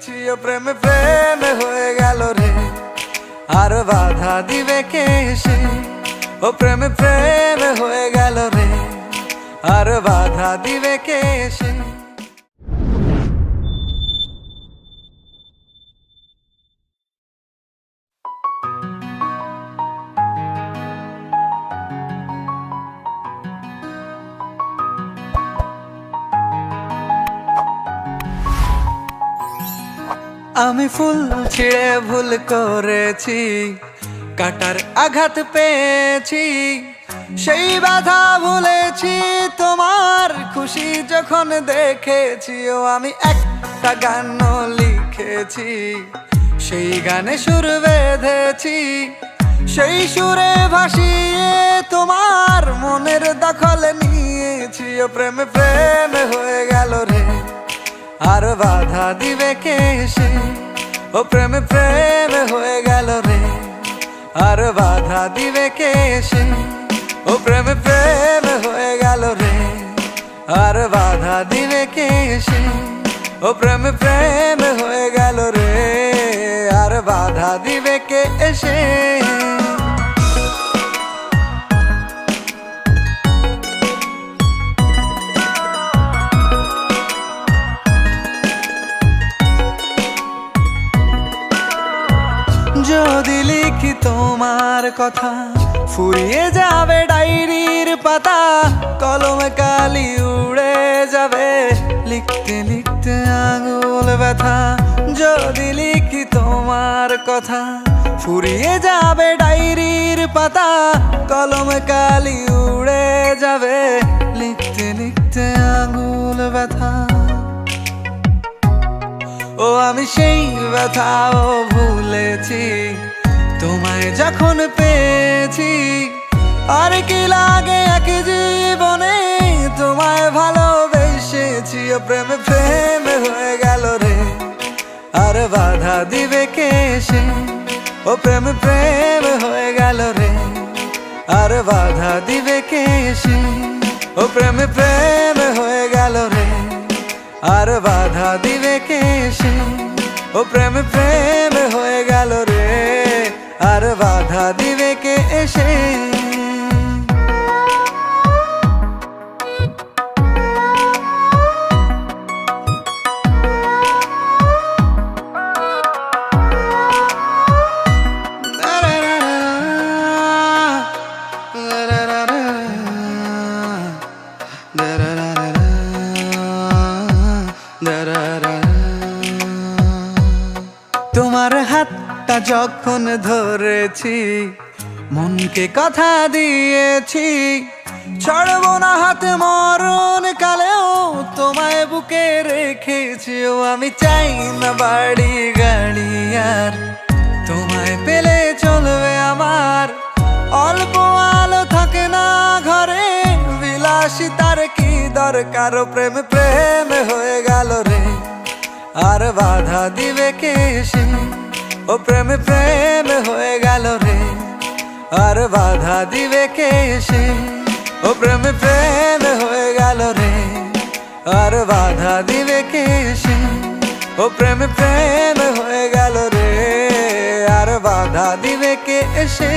ছি ও প্রেম প্রেম হয়ে গেল রে, আর বাধা দিবে কে এসে? ও প্রেম প্রেম হয়ে গেল রে, আর বাধা দিবে কে এসে? আমি ফুল ছিঁড়ে ভুল করেছি, কাটার আঘাত পেয়েছি, সেই বাধা ভুলেছি তোমার খুশি যখন দেখেছি। ও আমি একটা গান লিখেছি, সেই গানে সুর বেঁধেছি, সেই সুরে ভাসিয়ে তোমার মনের দখল নিয়েছি। ও প্রেম প্রেম হয়ে গেল রে, আর বাধা দিবে কে এসে? ও প্রেম প্রেম হয়ে গেল রে, আর বাধা দিবে কে এসে? ও প্রেম প্রেম হয়ে গেল রে, আর বাধা দিবে কে এসে? ও প্রেম প্রেম হয়ে গেল রে, আর বাধা দিবে কে এসে? যদি লিখি তোমার কথা, ফুরিয়ে যাবে ডায়েরির পাতা, কলমে কালি উড়ে যাবে, লিখতে লিখতে আঙুল ব্যথা। যদি লিখি তোমার কথা, ফুরিয়ে যাবে ডায়েরির পাতা, কলমে কালি উড়ে যাবে, লিখতে লিখতে আঙুল ব্যথা। ও আমি সেই ব্যথাও ভুলেছি, তোমায় যখন পেয়েছি। আর কি লাগে এক জীবনে, তোমায় ভালোবেসেছি। ও প্রেম প্রেম হয়ে গেল রে, আর বাধা দিবে কে এসে? ও প্রেম প্রেম হয়ে গেল রে, আর বাধা দিবে কে এসে? ও প্রেম প্রেম হয়ে গেল রে, আর বাধা দিবে কে এসে? ও প্রেম প্রেম হয়ে গেল রে, আর বাধা দিবে কে এসে? তোমার হাতটা যখন ধরেছি, মনকে কথা দিয়েছি, ছাড়বো না হাতে মরণ কালেও তোমায় বুকে রেখেছি। ও আমি চাই না বাড়ি গাড়ি আর, তোমায় পেলে চলবে আমার। অল্প আলো থাকে না ঘরে, বিলাসিতার কি দরকার? ও প্রেম প্রেম হয়ে গেল রে, আর বাধা দিবে কে এসে? ও প্রেম প্রেম হয়ে গেল রে, আর বাধা দিবে কে এসে? ও প্রেম প্রেম হয়ে গেল রে, আর বাধা দিবে কে এসে? ও প্রেম প্রেম হয়ে গেল রে, আর বাধা দিবে কে এসে?